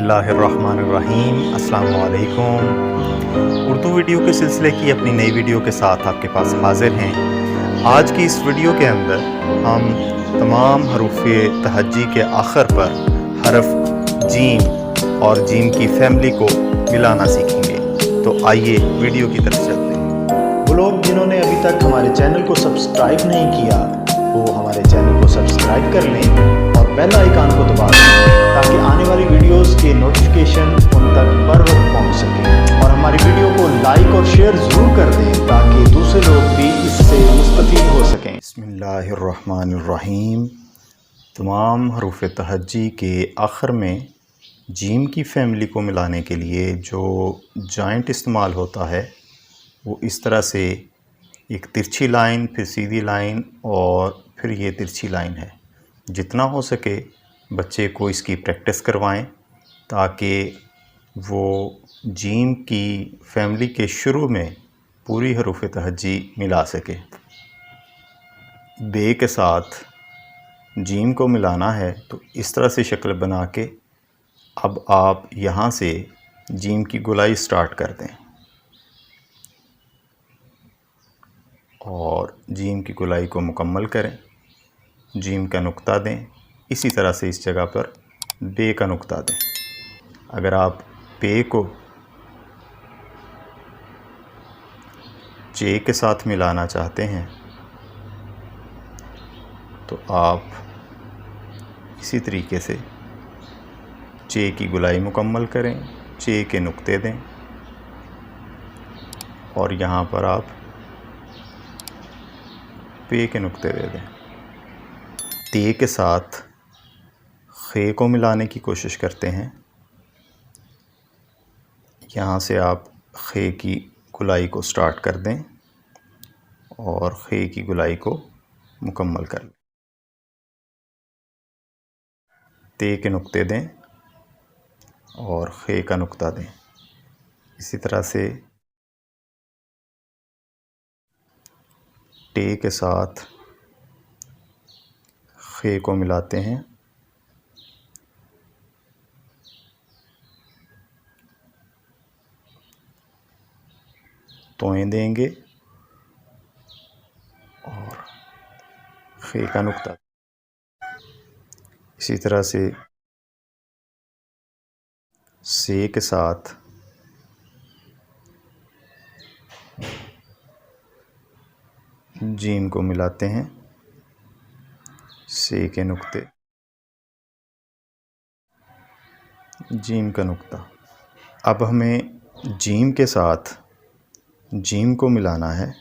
बिस्मिल्लाहिर्रहमानिर्रहीम अस्सलामु अलैकुम। उर्दू वीडियो के सिलसिले की अपनी नई वीडियो के साथ आपके पास हाजिर हैं। आज की इस वीडियो के अंदर हम तमाम हरूफ तहज्जी के आखिर पर हरफ जीम और जीम की फैमिली को मिलाना सीखेंगे। तो आइए वीडियो की तरफ चलते हैं। वो लोग जिन्होंने अभी तक हमारे चैनल को सब्सक्राइब नहीं किया वो हमारे चैनल को सब्सक्राइब कर लें और बेल आइकन को दबा दें ताकि आने वाली वीडियोस के नोटिफिकेशन उन तक बर वक्त पहुँच सकें। और हमारी वीडियो को लाइक और शेयर ज़रूर कर दें ताकि दूसरे लोग भी इससे मुस्तफ़ीद हो सकें। बिस्मिल्लाहिर्रहमानिर्रहीम। तमाम हरूफ तहज्जी के आखिर में जीम की फैमिली को मिलाने के लिए जो जॉइंट इस्तेमाल होता है वो इस तरह से एक तिरछी लाइन, फिर सीधी लाइन और फिर ये तिरछी लाइन है। जितना हो सके बच्चे को इसकी प्रैक्टिस करवाएं ताकि वो जीम की फैमिली के शुरू में पूरी हरूफ तहज्जी मिला सके। बे के साथ जीम को मिलाना है तो इस तरह से शक्ल बना के अब आप यहाँ से जीम की गोलाई स्टार्ट कर दें और जीम की गोलाई को मुकम्मल करें। जीम का नुक्ता दें। इसी तरह से इस जगह पर बे का नुक्ता दें। अगर आप बे को चे के साथ मिलाना चाहते हैं तो आप इसी तरीके से चे की गोलाई मुकम्मल करें, चे के नुक्ते दें और यहाँ पर आप पे के नुक्ते दे दें। ते के साथ खे को मिलाने की कोशिश करते हैं। यहाँ से आप खे की गोलाई को स्टार्ट कर दें और खे की गोलाई को मुकम्मल कर लें। ते के नुक्ते दें और खे का नुक्ता दें। इसी तरह से टे के साथ खे को मिलाते हैं। तोएं देंगे और खे का नुक्ता। इसी तरह से के साथ जीम को मिलाते हैं, से के नुक्ते, जीम का नुक्ता। अब हमें जीम के साथ जीम को मिलाना है।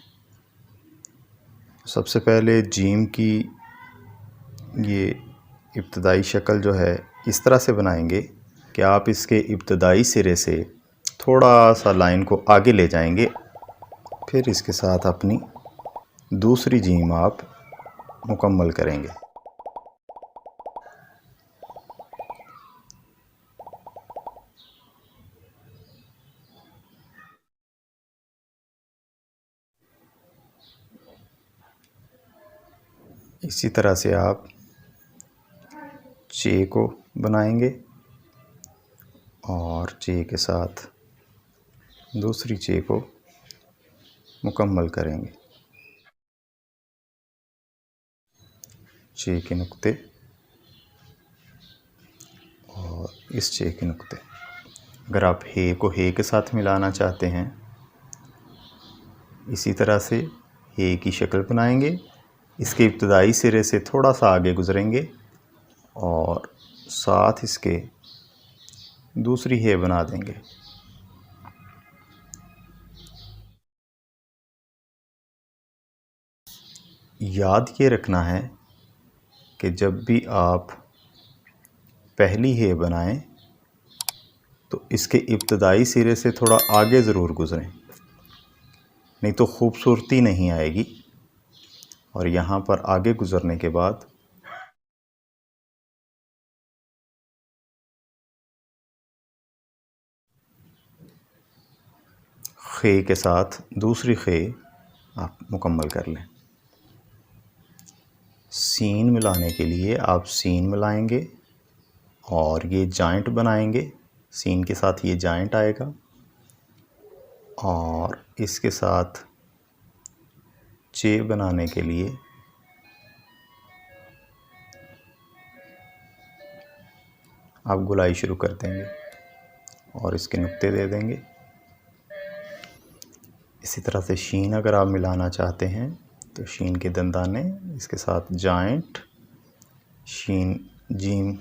सबसे पहले जीम की ये इब्तदाई शक्ल जो है इस तरह से बनाएंगे कि आप इसके इब्तदाई सिरे से थोड़ा सा लाइन को आगे ले जाएंगे। फिर इसके साथ अपनी दूसरी जीम आप मुकम्मल करेंगे। इसी तरह से आप चे को बनाएंगे और चे के साथ दूसरी चे को मुकम्मल करेंगे। चे के नुक्ते और इस चे के नुक्ते। अगर आप हे को हे के साथ मिलाना चाहते हैं इसी तरह से हे की शक्ल बनाएंगे। इसके इब्तदाई सिरे से थोड़ा सा आगे गुजरेंगे और साथ इसके दूसरी हे बना देंगे। याद ये रखना है कि जब भी आप पहली हे बनाएं तो इसके इब्तदाई सिरे से थोड़ा आगे ज़रूर गुजरें, नहीं तो खूबसूरती नहीं आएगी। और यहाँ पर आगे गुजरने के बाद खे के साथ दूसरी खे आप मुकम्मल कर लें। सीन मिलाने के लिए आप सीन मिलाएंगे और ये जॉइंट बनाएंगे सीन के साथ ये जॉइंट आएगा और इसके साथ चे बनाने के लिए आप गुलाई शुरू कर देंगे और इसके नुक्ते दे देंगे। इसी तरह से शीन अगर आप मिलाना चाहते हैं तो शीन के दंदाने, इसके साथ जॉइंट, शीन जीम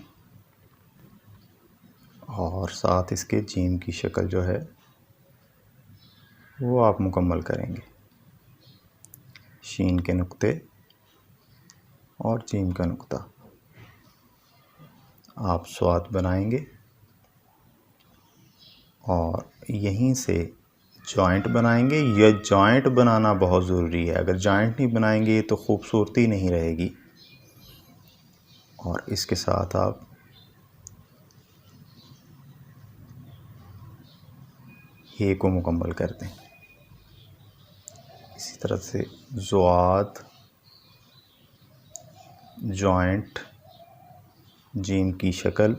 और साथ इसके जीम की शक्ल जो है वो आप मुकम्मल करेंगे। शीन के नुक्ते और जीम का नुक्ता आप स्वाद बनाएंगे और यहीं से जॉइंट बनाएंगे। यह जॉइंट बनाना बहुत ज़रूरी है, अगर जॉइंट नहीं बनाएंगे तो खूबसूरती नहीं रहेगी। और इसके साथ आप ये को मुकम्मल कर दें। इसी तरह से ज़ुआद, जॉइंट, जीम की शक्ल,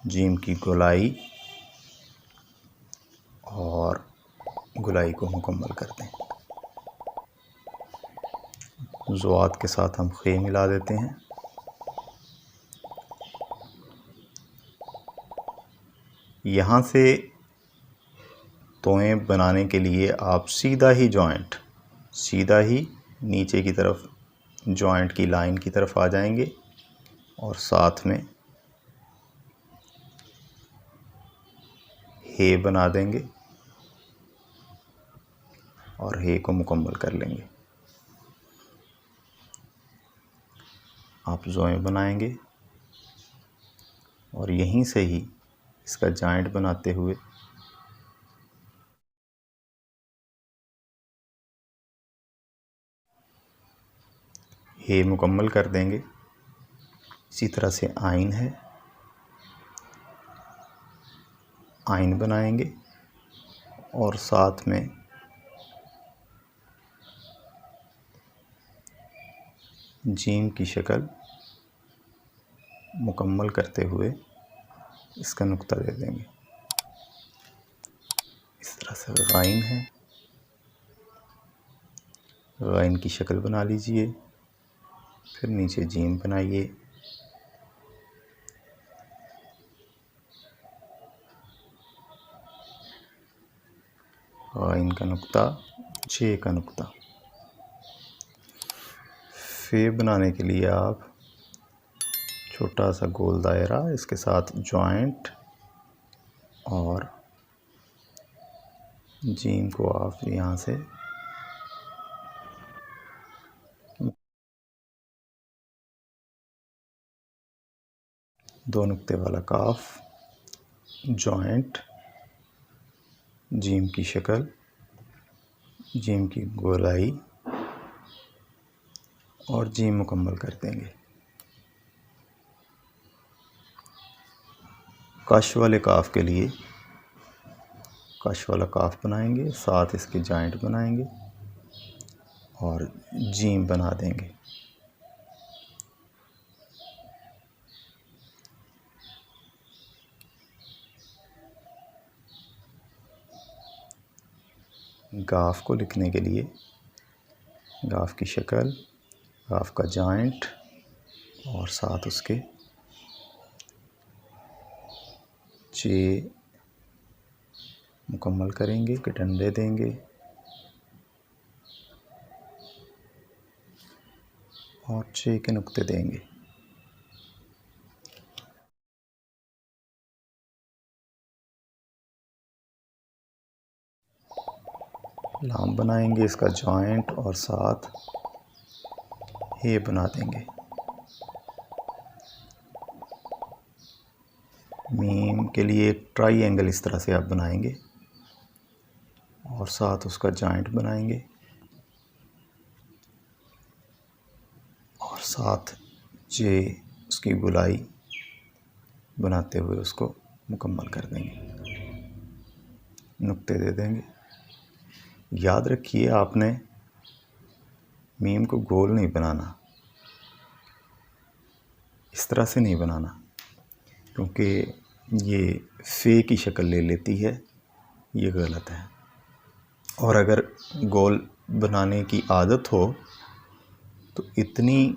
जीम की गोलाई और गुलाई को मुकम्मल कर दें। ज़ुआद के साथ हम खे मिला देते हैं। यहाँ से तोएं बनाने के लिए आप सीधा ही जॉइंट, सीधा ही नीचे की तरफ जॉइंट की लाइन की तरफ आ जाएंगे और साथ में हे बना देंगे और हे को मुकम्मल कर लेंगे। आप ज़ोएं बनाएंगे और यहीं से ही इसका जॉइंट बनाते हुए हे मुकम्मल कर देंगे। इसी तरह से आइन है, आइन बनाएंगे और साथ में जीम की शक्ल मुकम्मल करते हुए इसका नुक्ता दे देंगे। इस तरह से गाइन है, गाइन की शक्ल बना लीजिए, फिर नीचे जीम बनाइए, गाइन का नुक्ता, जे का नुक्ता। फे बनाने के लिए आप छोटा सा गोल दायरा, इसके साथ जॉइंट और जीम को आप यहाँ से दो नुक्ते वाला काफ, जॉइंट, जीम की शक्ल, जीम की गोलाई और जीम मुकम्मल कर देंगे। कश वाले काफ के लिए कश वाला काफ बनाएंगे, साथ इसके जॉइंट बनाएंगे और जीम बना देंगे। गाफ को लिखने के लिए गाफ की शक्ल, गाफ का जॉइंट और साथ उसके चे मुकम्मल करेंगे, कि डंडे देंगे और चे के नुक्ते देंगे। लाम बनाएंगे, इसका जॉइंट और साथ हे बना देंगे। मीम के लिए एक ट्राइंगल इस तरह से आप बनाएंगे और साथ उसका जॉइंट बनाएंगे और साथ जे उसकी गुलाई बनाते हुए उसको मुकम्मल कर देंगे, नुक्ते दे देंगे। याद रखिए, आपने मीम को गोल नहीं बनाना, इस तरह से नहीं बनाना, क्योंकि ये फ़े की शक्ल ले लेती है, ये गलत है। और अगर गोल बनाने की आदत हो तो इतनी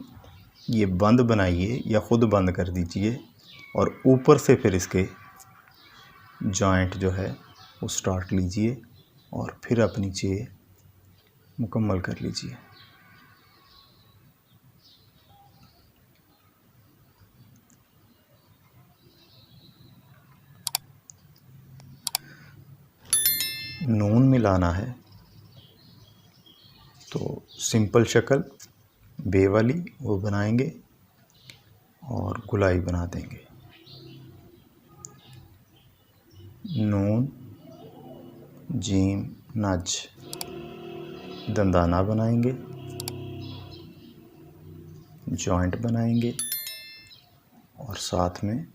ये बंद बनाइए या ख़ुद बंद कर दीजिए और ऊपर से फिर इसके जॉइंट जो है वो स्टार्ट लीजिए और फिर अपनी चे मुकम्मल कर लीजिए। नून मिलाना है तो सिंपल शक्ल बे वाली वो बनाएंगे और गुलाई बना देंगे। नून जीम नज दंदाना बनाएंगे, जॉइंट बनाएंगे और साथ में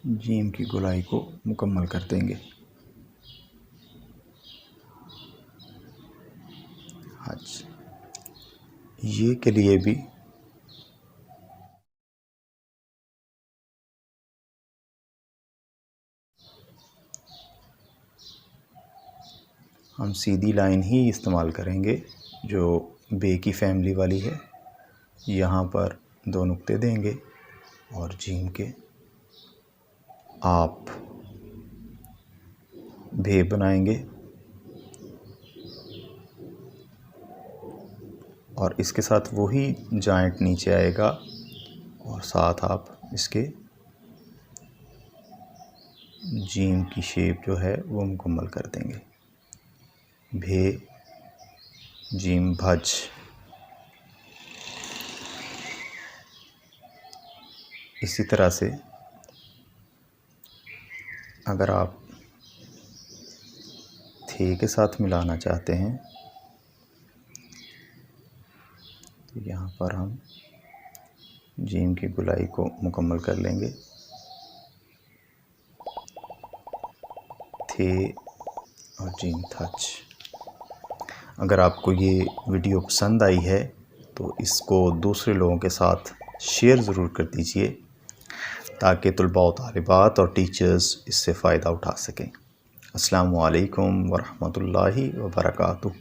जीम की गुलाई को मुकम्मल कर देंगे। हज ये के लिए भी हम सीधी लाइन ही इस्तेमाल करेंगे जो बे की फैमिली वाली है। यहाँ पर 2 नुक्ते देंगे और जीम के आप भे बनाएंगे और इसके साथ वही जॉइंट नीचे आएगा और साथ आप इसके जीम की शेप जो है वो मुकम्मल कर देंगे। भे जीम भज। इसी तरह से अगर आप थे के साथ मिलाना चाहते हैं तो यहाँ पर हम जीम की गुलाई को मुकम्मल कर लेंगे। थे और जीम थच। अगर आपको ये वीडियो पसंद आई है तो इसको दूसरे लोगों के साथ शेयर ज़रूर कर दीजिए ताकि तुलबा व तालिबात और टीचर्स इससे फ़ायदा उठा सकें। अस्सलामु अलैकुम व रहमतुल्लाहि व बरकातुहू।